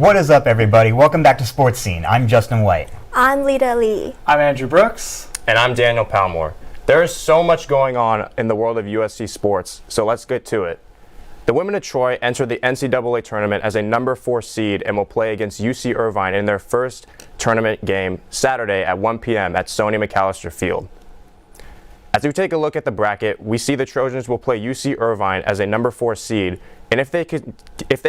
What is up, everybody? Welcome back to Sports Scene. I'm Justin White. I'm Lida Lee. I'm Andrew Brooks. And I'm Daniel Palmore. There is so much going on in the world of USC sports, so let's get to it. The women of Troy entered the NCAA tournament as a number 4 seed and will play against UC Irvine in their first tournament game Saturday at 1 p.m. at Sony McAllister Field. As we take a look at the bracket, we see the Trojans will play UC Irvine as a number 4 seed, and if they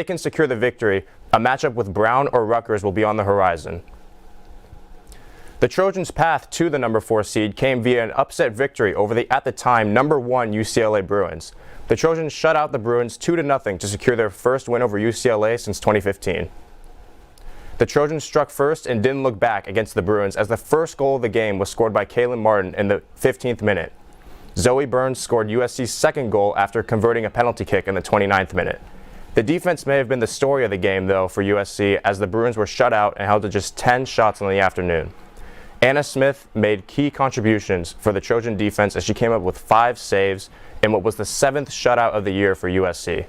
can secure the victory, a matchup with Brown or Rutgers will be on the horizon. The Trojans' path to the number 4 seed came via an upset victory over the, at the time, number 1 UCLA Bruins. The Trojans shut out the Bruins 2-0 to secure their first win over UCLA since 2015. The Trojans struck first and didn't look back against the Bruins as the first goal of the game was scored by Kaylin Martin in the 15th minute. Zoe Burns scored USC's second goal after converting a penalty kick in the 29th minute. The defense may have been the story of the game, though, for USC, as the Bruins were shut out and held to just 10 shots in the afternoon. Anna Smith made key contributions for the Trojan defense as she came up with 5 saves in what was the 7th shutout of the year for USC.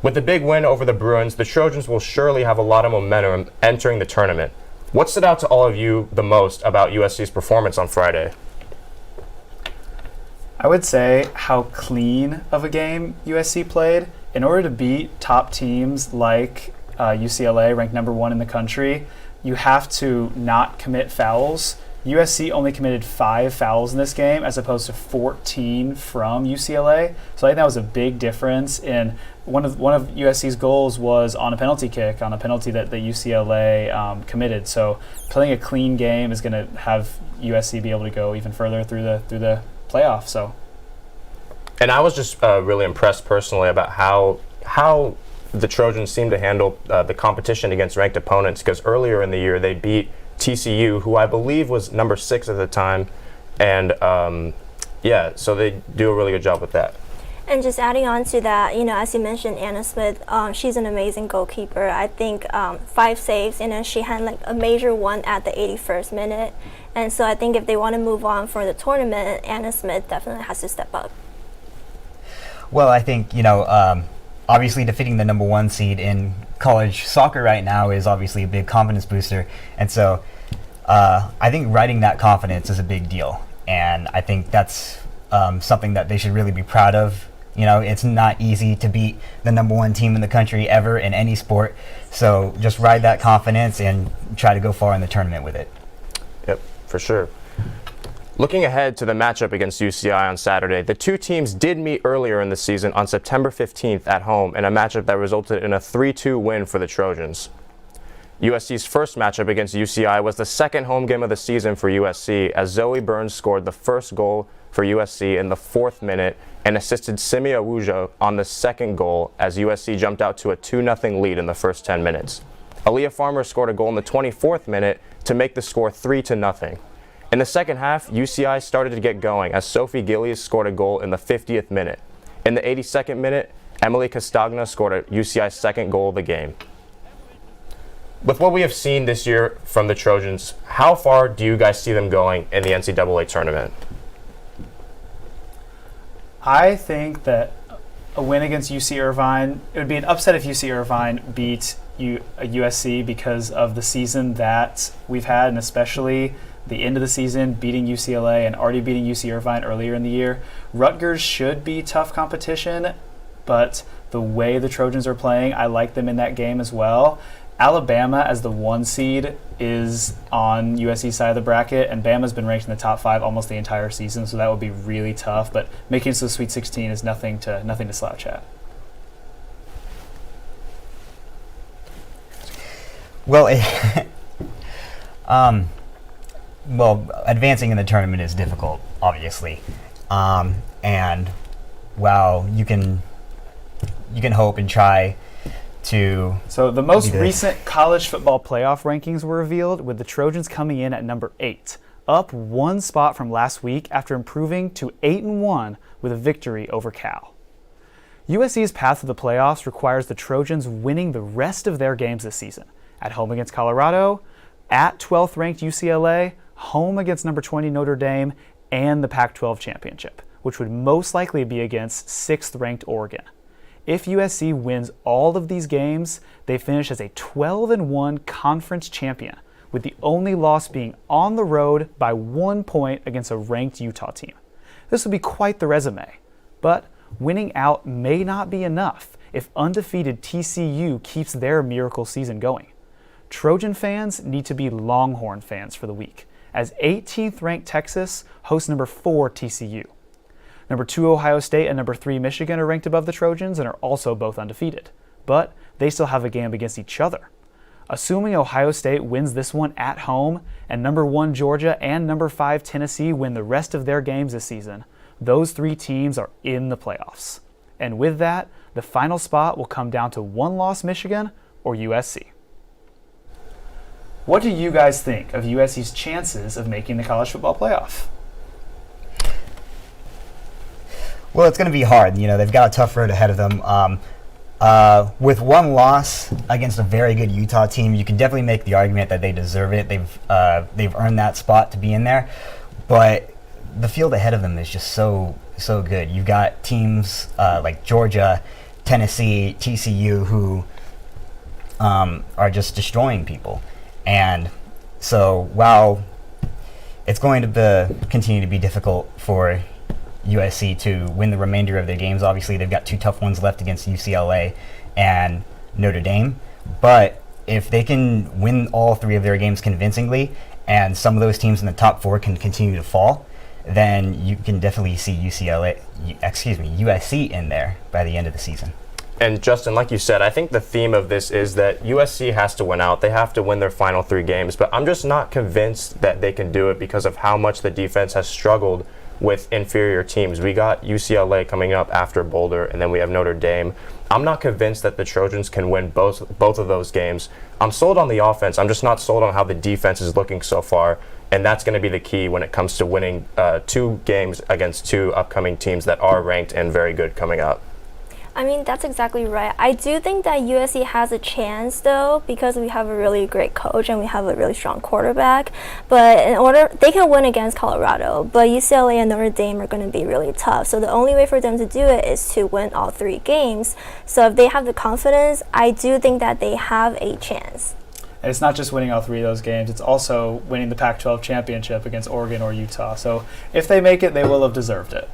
With the big win over the Bruins, the Trojans will surely have a lot of momentum entering the tournament. What stood out to all of you the most about USC's performance on Friday? I would say how clean of a game USC played. In order to beat top teams like UCLA, ranked number 1 in the country, you have to not commit fouls. USC only committed 5 fouls in this game as opposed to 14 from UCLA. So I think that was a big difference. And one of USC's goals was on a penalty kick, on a penalty that the UCLA committed. So playing a clean game is going to have USC be able to go even further through the playoff. So. And I was just really impressed personally about how the Trojans seemed to handle the competition against ranked opponents, because earlier in the year they beat TCU, who I believe was number 6 at the time, and so they do a really good job with that. And just adding on to that, as you mentioned, Anna Smith, she's an amazing goalkeeper. I think 5 saves, and then she had like a major one at the 81st minute. And so I think if they want to move on for the tournament, Anna Smith definitely has to step up. Well, I think, obviously defeating the number 1 seed in college soccer right now is obviously a big confidence booster. And so I think riding that confidence is a big deal. And I think that's something that they should really be proud of. It's not easy to beat the number 1 team in the country ever in any sport. So just ride that confidence and try to go far in the tournament with it. Yep, for sure. Looking ahead to the matchup against UCI on Saturday, the two teams did meet earlier in the season on September 15th at home in a matchup that resulted in a 3-2 win for the Trojans. USC's first matchup against UCI was the second home game of the season for USC, as Zoe Burns scored the first goal for USC in the 4th minute and assisted Simi Awuja on the second goal as USC jumped out to a 2-0 lead in the first 10 minutes. Aaliyah Farmer scored a goal in the 24th minute to make the score 3-0. In the second half, UCI started to get going as Sophie Gillies scored a goal in the 50th minute. In the 82nd minute, Emily Castagna scored a UCI's second goal of the game. With what we have seen this year from the Trojans, how far do you guys see them going in the NCAA tournament? I think that a win against UC Irvine, it would be an upset if UC Irvine beat USC because of the season that we've had, and especially the end of the season, beating UCLA and already beating UC Irvine earlier in the year. Rutgers should be tough competition, but the way the Trojans are playing, I like them in that game as well. Alabama, as the 1 seed, is on USC's side of the bracket, and Bama's been ranked in the top 5 almost the entire season, so that would be really tough. But making it to the Sweet 16 is nothing to slouch at. Well, advancing in the tournament is difficult, obviously, and while you can hope and try to. So the most recent college football playoff rankings were revealed, with the Trojans coming in at number 8, up 1 spot from last week after improving to 8-1 with a victory over Cal. USC's path to the playoffs requires the Trojans winning the rest of their games this season, at home against Colorado, at 12th ranked UCLA, home against number 20 Notre Dame, and the Pac-12 championship, which would most likely be against 6th ranked Oregon. If USC wins all of these games, they finish as a 12-1 conference champion, with the only loss being on the road by 1 point against a ranked Utah team. This would be quite the resume, but winning out may not be enough if undefeated TCU keeps their miracle season going. Trojan fans need to be Longhorn fans for the week, as 18th ranked Texas hosts number 4 TCU. Number 2 Ohio State and number 3 Michigan are ranked above the Trojans and are also both undefeated, but they still have a game against each other. Assuming Ohio State wins this one at home and number 1 Georgia and number 5 Tennessee win the rest of their games this season, those 3 teams are in the playoffs. And with that, the final spot will come down to 1-loss Michigan or USC. What do you guys think of USC's chances of making the college football playoff? Well, it's going to be hard. You know, they've got a tough road ahead of them. With 1 loss against a very good Utah team, you can definitely make the argument that they deserve it. They've earned that spot to be in there. But the field ahead of them is just so good. You've got teams like Georgia, Tennessee, TCU who are just destroying people. And so while it's going to continue to be difficult for USC to win the remainder of their games, obviously they've got 2 tough ones left against UCLA and Notre Dame. But if they can win all 3 of their games convincingly and some of those teams in the top 4 can continue to fall, then you can definitely see USC in there by the end of the season. And Justin, like you said, I think the theme of this is that USC has to win out. They have to win their final 3 games, but I'm just not convinced that they can do it because of how much the defense has struggled with inferior teams. We got UCLA coming up after Boulder, and then we have Notre Dame. I'm not convinced that the Trojans can win both of those games. I'm sold on the offense. I'm just not sold on how the defense is looking so far, and that's going to be the key when it comes to winning 2 games against 2 upcoming teams that are ranked and very good coming up. I mean, that's exactly right. I do think that USC has a chance, though, because we have a really great coach and we have a really strong quarterback. But they can win against Colorado, but UCLA and Notre Dame are going to be really tough. So the only way for them to do it is to win all 3 games. So if they have the confidence, I do think that they have a chance. And it's not just winning all 3 of those games, it's also winning the Pac-12 championship against Oregon or Utah. So if they make it, they will have deserved it.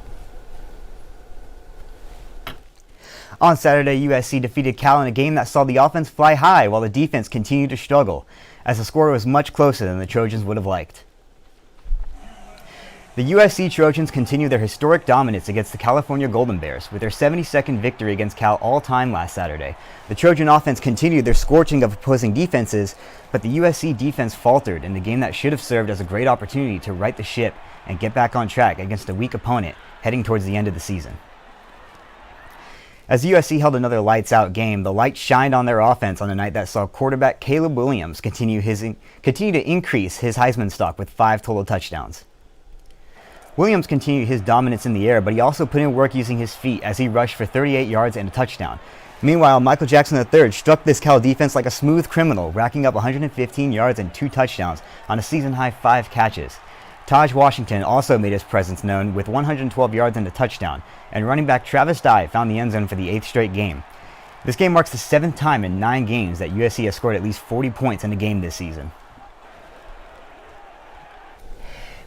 On Saturday, USC defeated Cal in a game that saw the offense fly high while the defense continued to struggle, as the score was much closer than the Trojans would have liked. The USC Trojans continue their historic dominance against the California Golden Bears with their 72nd victory against Cal all-time last Saturday. The Trojan offense continued their scorching of opposing defenses, but the USC defense faltered in the game that should have served as a great opportunity to right the ship and get back on track against a weak opponent heading towards the end of the season. As USC held another lights-out game, the light shined on their offense on a night that saw quarterback Caleb Williams continue to increase his Heisman stock with 5 total touchdowns. Williams continued his dominance in the air, but he also put in work using his feet as he rushed for 38 yards and a touchdown. Meanwhile, Michael Jackson III struck this Cal defense like a smooth criminal, racking up 115 yards and 2 touchdowns on a season-high 5 catches. Taj Washington also made his presence known with 112 yards and a touchdown, and running back Travis Dye found the end zone for the 8th straight game. This game marks the 7th time in 9 games that USC has scored at least 40 points in a game this season.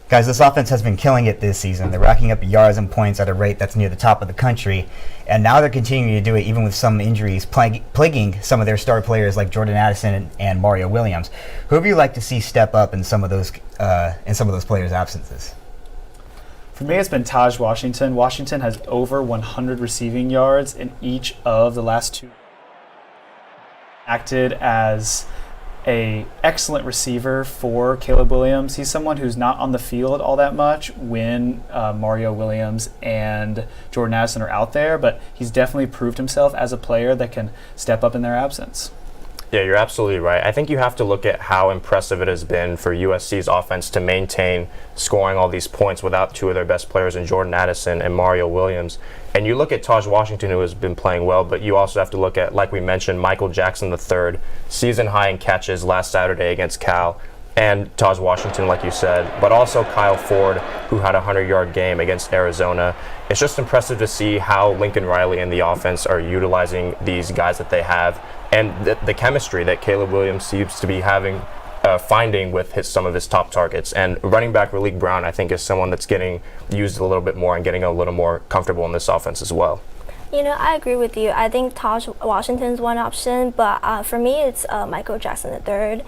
Guys, this offense has been killing it this season. They're racking up yards and points at a rate that's near the top of the country, and now they're continuing to do it even with some injuries plaguing some of their star players like Jordan Addison and Mario Williams. Who would you like to see step up in some of those players' absences? For me, it's been Taj Washington. Washington has over 100 receiving yards in each of the last 2. Acted as an excellent receiver for Caleb Williams. He's someone who's not on the field all that much when Mario Williams and Jordan Addison are out there, but he's definitely proved himself as a player that can step up in their absence. Yeah, you're absolutely right. I think you have to look at how impressive it has been for USC's offense to maintain scoring all these points without 2 of their best players in Jordan Addison and Mario Williams. And you look at Taj Washington, who has been playing well, but you also have to look at, like we mentioned, Michael Jackson III, season high in catches last Saturday against Cal. and Taj Washington, like you said, but also Kyle Ford, who had a 100-yard game against Arizona. It's just impressive to see how Lincoln Riley and the offense are utilizing these guys that they have, and the chemistry that Caleb Williams seems to be finding with some of his top targets. And running back Raleek Brown, I think, is someone that's getting used a little bit more and getting a little more comfortable in this offense as well. I agree with you. I think Taj Washington's one option, but for me, it's Michael Jackson III.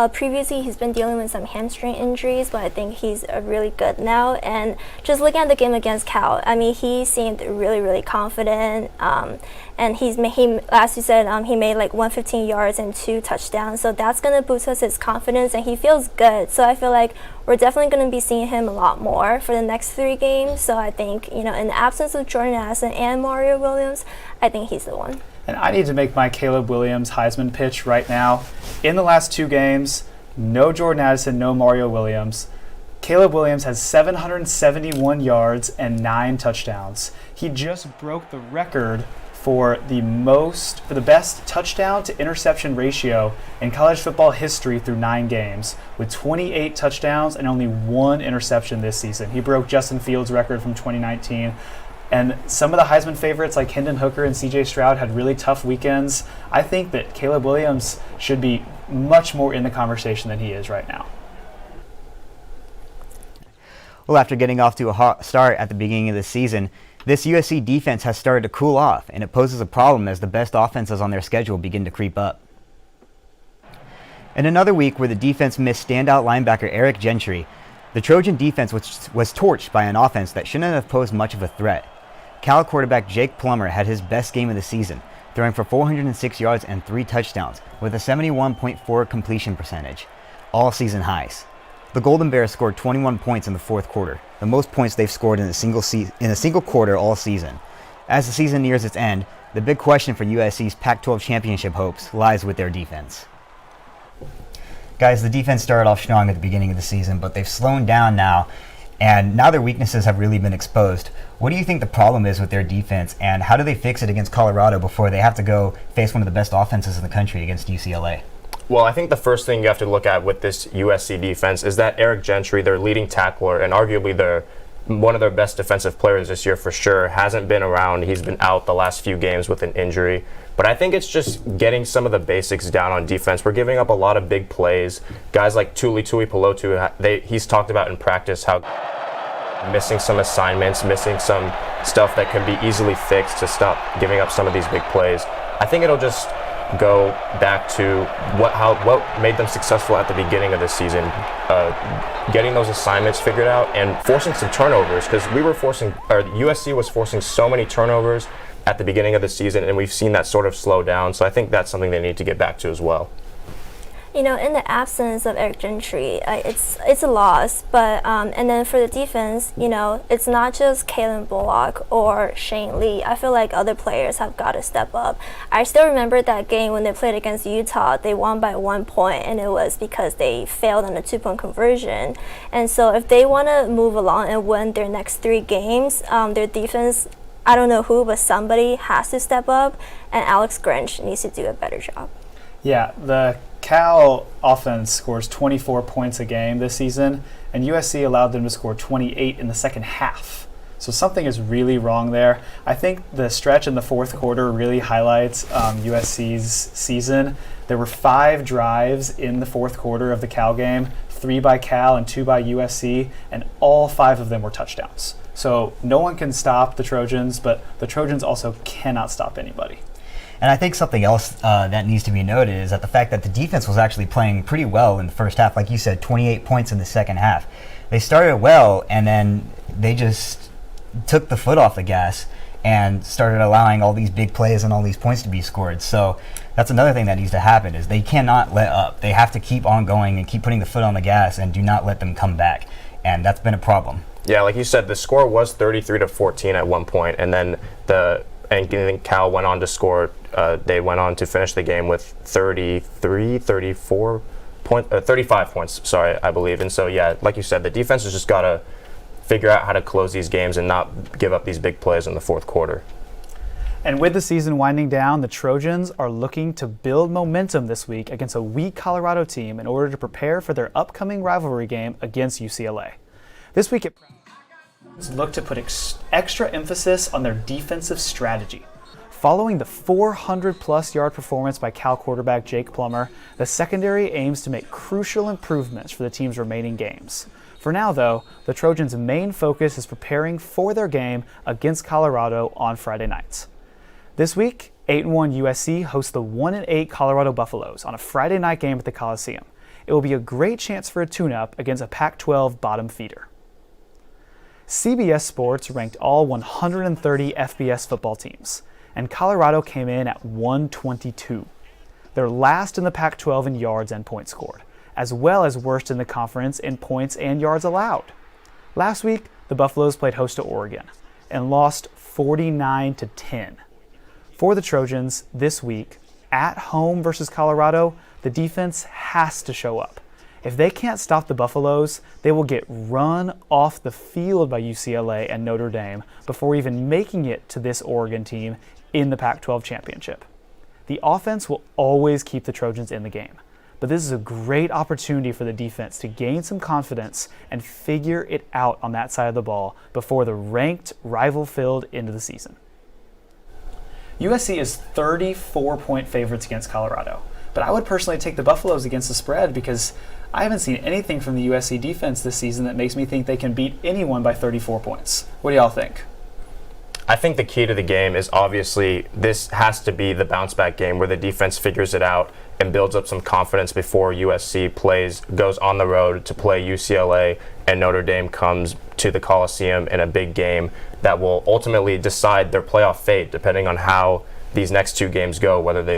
Previously, he's been dealing with some hamstring injuries, but I think he's really good now. And just looking at the game against Cal, he seemed really, really confident. And as you said, he made like 115 yards and 2 touchdowns. So that's going to boost his confidence, and he feels good. So I feel like we're definitely going to be seeing him a lot more for the next 3 games. So I think, in the absence of Jordan Addison and Mario Williams, I think he's the one. And I need to make my Caleb Williams Heisman pitch right now. In the last 2 games, no Jordan Addison, no Mario Williams. Caleb Williams has 771 yards and 9 touchdowns. He just broke the record for the best touchdown to interception ratio in college football history through 9 games, with 28 touchdowns and only 1 interception this season. He broke Justin Fields' record from 2019. And some of the Heisman favorites like Hendon Hooker and CJ Stroud had really tough weekends. I think that Caleb Williams should be much more in the conversation than he is right now. Well, after getting off to a hot start at the beginning of the season, this USC defense has started to cool off, and it poses a problem as the best offenses on their schedule begin to creep up. In another week where the defense missed standout linebacker Eric Gentry, the Trojan defense was torched by an offense that shouldn't have posed much of a threat. Cal quarterback Jake Plummer had his best game of the season, throwing for 406 yards and 3 touchdowns with a 71.4 completion percentage, all season highs. The Golden Bears scored 21 points in the fourth quarter, the most points they've scored in a single quarter all season. As the season nears its end, the big question for USC's Pac-12 championship hopes lies with their defense. Guys, the defense started off strong at the beginning of the season, but they've slowed down now, and now their weaknesses have really been exposed. What do you think the problem is with their defense, and how do they fix it against Colorado before they have to go face one of the best offenses in the country against UCLA? Well, I think the first thing you have to look at with this USC defense is that Eric Gentry, their leading tackler and arguably one of their best defensive players this year for sure, hasn't been around. He's been out the last few games with an injury. But I think it's just getting some of the basics down on defense. We're giving up a lot of big plays. Guys like Tuli Tuipulotu, he's talked about in practice how missing some assignments, missing some stuff that can be easily fixed to stop giving up some of these big plays. I think it'll just go back to what made them successful at the beginning of the season, getting those assignments figured out and forcing some turnovers, because USC was forcing so many turnovers at the beginning of the season, and we've seen that sort of slow down. So I think that's something they need to get back to as well. In the absence of Eric Gentry, it's a loss. But and then for the defense, it's not just Kalen Bullock or Shane Lee. I feel like other players have got to step up. I still remember that game when they played against Utah. They won by 1 point, and it was because they failed on a 2-point conversion. And so if they want to move along and win their next 3 games, their defense, I don't know who, but somebody has to step up, and Alex Grinch needs to do a better job. Yeah, the Cal offense scores 24 points a game this season, and USC allowed them to score 28 in the second half. So something is really wrong there. I think the stretch in the fourth quarter really highlights USC's season. There were 5 drives in the fourth quarter of the Cal game, 3 by Cal and 2 by USC, and all 5 of them were touchdowns. So no one can stop the Trojans, but the Trojans also cannot stop anybody. And I think something else that needs to be noted is that the fact that the defense was actually playing pretty well in the first half. Like you said, 28 points in the second half. They started well, and then they just took the foot off the gas and started allowing all these big plays and all these points to be scored. So that's another thing that needs to happen, is they cannot let up. They have to keep on going and keep putting the foot on the gas and do not let them come back. And that's been a problem. Yeah, like you said, the score was 33-14 at one point, and then Cal went on to score. They went on to finish the game with 35 points, I believe. And so, yeah, like you said, the defense has just got to figure out how to close these games and not give up these big plays in the fourth quarter. And with the season winding down, the Trojans are looking to build momentum this week against a weak Colorado team in order to prepare for their upcoming rivalry game against UCLA. This week, look to put extra emphasis on their defensive strategy. Following the 400-plus yard performance by Cal quarterback Jake Plummer, the secondary aims to make crucial improvements for the team's remaining games. For now, though, the Trojans' main focus is preparing for their game against Colorado on Friday nights. This week, 8-1 USC hosts the 1-8 Colorado Buffaloes on a Friday night game at the Coliseum. It will be a great chance for a tune-up against a Pac-12 bottom feeder. CBS Sports ranked all 130 FBS football teams, and Colorado came in at 122. They're last in the Pac-12 in yards and points scored, as well as worst in the conference in points and yards allowed. Last week, the Buffaloes played host to Oregon and lost 49-10. For the Trojans this week, at home versus Colorado, the defense has to show up. If they can't stop the Buffaloes, they will get run off the field by UCLA and Notre Dame before even making it to this Oregon team in the Pac-12 championship. The offense will always keep the Trojans in the game, but this is a great opportunity for the defense to gain some confidence and figure it out on that side of the ball before the ranked rival-filled end of the season. USC is 34-point favorites against Colorado, but I would personally take the Buffaloes against the spread because I haven't seen anything from the USC defense this season that makes me think they can beat anyone by 34 points. What do y'all think? I think the key to the game is obviously this has to be the bounce back game where the defense figures it out and builds up some confidence before USC goes on the road to play UCLA and Notre Dame comes to the Coliseum in a big game that will ultimately decide their playoff fate depending on how these next two games go, whether they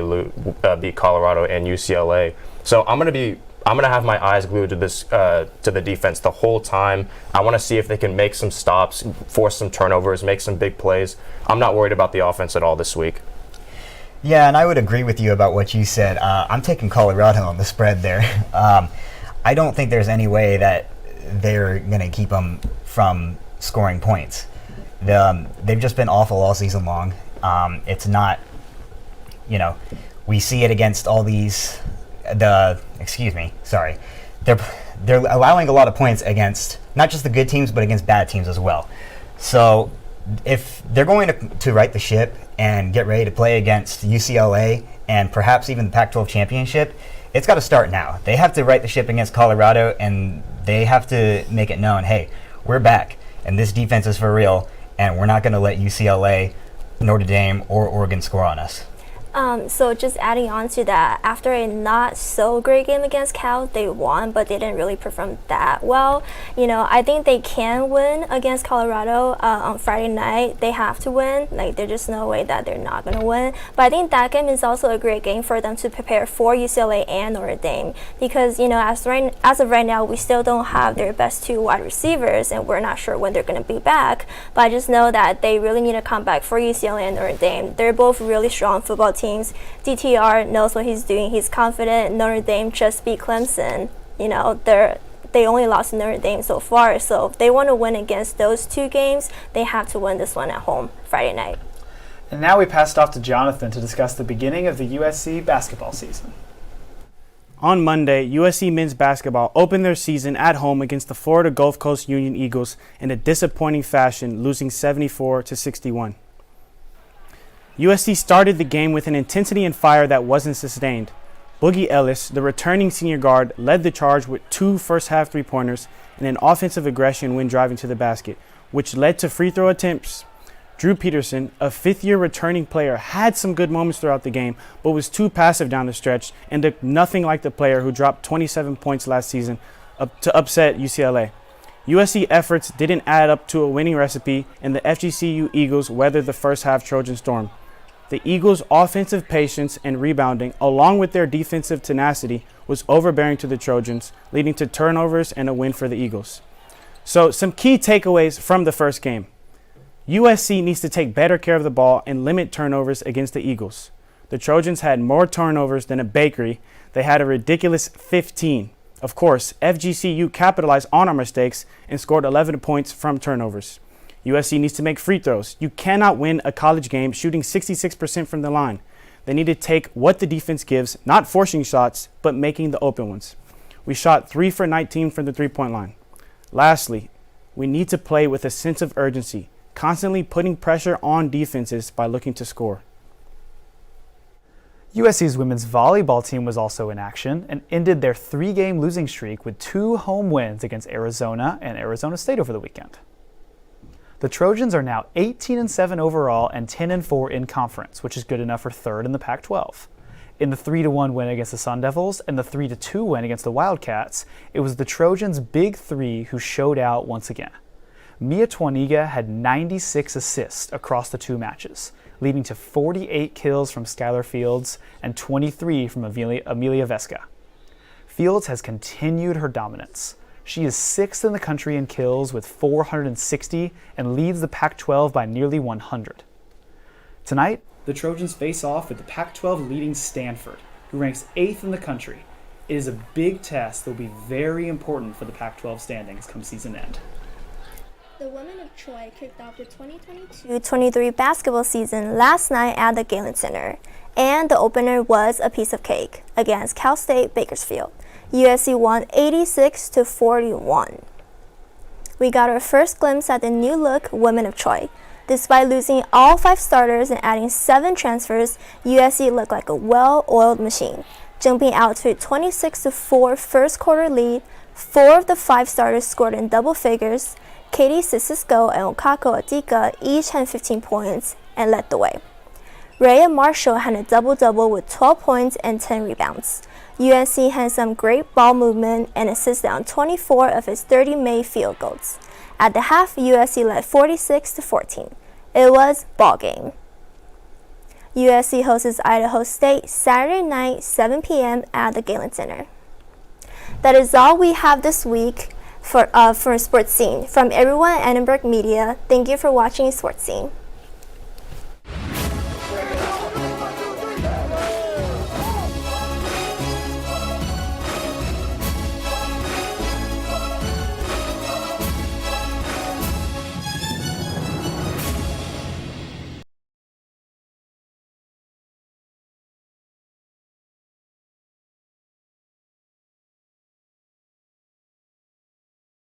beat Colorado and UCLA. So I'm gonna have my eyes glued to this to the defense the whole time. I want to see if they can make some stops, force some turnovers, make some big plays. I'm not worried about the offense at all this week. Yeah, and I would agree with you about what you said. I'm taking Colorado on the spread there. I don't think there's any way that they're going to keep them from scoring points. They've just been awful all season long. It's not, we see it against all these. They're allowing a lot of points against not just the good teams, but against bad teams as well. So if they're going to right the ship and get ready to play against UCLA and perhaps even the Pac-12 championship, it's got to start now. They have to right the ship against Colorado, and they have to make it known, hey, we're back, and this defense is for real, and we're not going to let UCLA, Notre Dame, or Oregon score on us. So just adding on to that, after a not so great game against Cal, they won, but they didn't really perform that well. I think they can win against Colorado on Friday night. They have to win. There's just no way that they're not going to win. But I think that game is also a great game for them to prepare for UCLA and Notre Dame because, as of right now, we still don't have their best two wide receivers, and we're not sure when they're going to be back. But I just know that they really need to come back for UCLA and Notre Dame. They're both really strong football teams. DTR knows what he's doing. He's confident. Notre Dame just beat Clemson. They only lost to Notre Dame so far. So if they want to win against those two games, they have to win this one at home Friday night. And now we passed off to Jonathan to discuss the beginning of the USC basketball season. On Monday, USC men's basketball opened their season at home against the Florida Gulf Coast Union Eagles in a disappointing fashion, losing 74-61. USC started the game with an intensity and fire that wasn't sustained. Boogie Ellis, the returning senior guard, led the charge with 2 first-half three-pointers and an offensive aggression when driving to the basket, which led to free throw attempts. Drew Peterson, a fifth-year returning player, had some good moments throughout the game, but was too passive down the stretch and looked nothing like the player who dropped 27 points last season to upset UCLA. USC efforts didn't add up to a winning recipe, and the FGCU Eagles weathered the first-half Trojan storm. The Eagles' offensive patience and rebounding, along with their defensive tenacity, was overbearing to the Trojans, leading to turnovers and a win for the Eagles. So, some key takeaways from the first game. USC needs to take better care of the ball and limit turnovers against the Eagles. The Trojans had more turnovers than a bakery. They had a ridiculous 15. Of course, FGCU capitalized on our mistakes and scored 11 points from turnovers. USC needs to make free throws. You cannot win a college game shooting 66% from the line. They need to take what the defense gives, not forcing shots, but making the open ones. We shot 3 for 19 from the three-point line. Lastly, we need to play with a sense of urgency, constantly putting pressure on defenses by looking to score. USC's women's volleyball team was also in action and ended their 3-game losing streak with 2 home wins against Arizona and Arizona State over the weekend. The Trojans are now 18-7 overall and 10-4 in conference, which is good enough for 3rd in the Pac-12. In the 3-1 win against the Sun Devils and the 3-2 win against the Wildcats, it was the Trojans' big 3 who showed out once again. Mia Twaniga had 96 assists across the 2 matches, leading to 48 kills from Skylar Fields and 23 from Amelia Vesca. Fields has continued her dominance. She is 6th in the country in kills with 460 and leads the Pac-12 by nearly 100. Tonight, the Trojans face off with the Pac-12 leading Stanford, who ranks 8th in the country. It is a big test that will be very important for the Pac-12 standings come season end. The women of Troy kicked off the 2022-23 basketball season last night at the Galen Center, and the opener was a piece of cake against Cal State Bakersfield. USC won 86-41. We got our first glimpse at the new-look women of Troy. Despite losing all 5 starters and adding 7 transfers, USC looked like a well-oiled machine, jumping out to a 26-4 first-quarter lead. 4 of the 5 starters scored in double figures. Katie Sissisco and Okako Adika each had 15 points and led the way. Rhea Marshall had a double-double with 12 points and 10 rebounds. USC had some great ball movement and assisted on 24 of its 30 made field goals. At the half, USC led 46-14. It was ball game. USC hosts Idaho State Saturday night, 7 p.m. at the Galen Center. That is all we have this week for Sports Scene. From everyone at Annenberg Media, thank you for watching Sports Scene.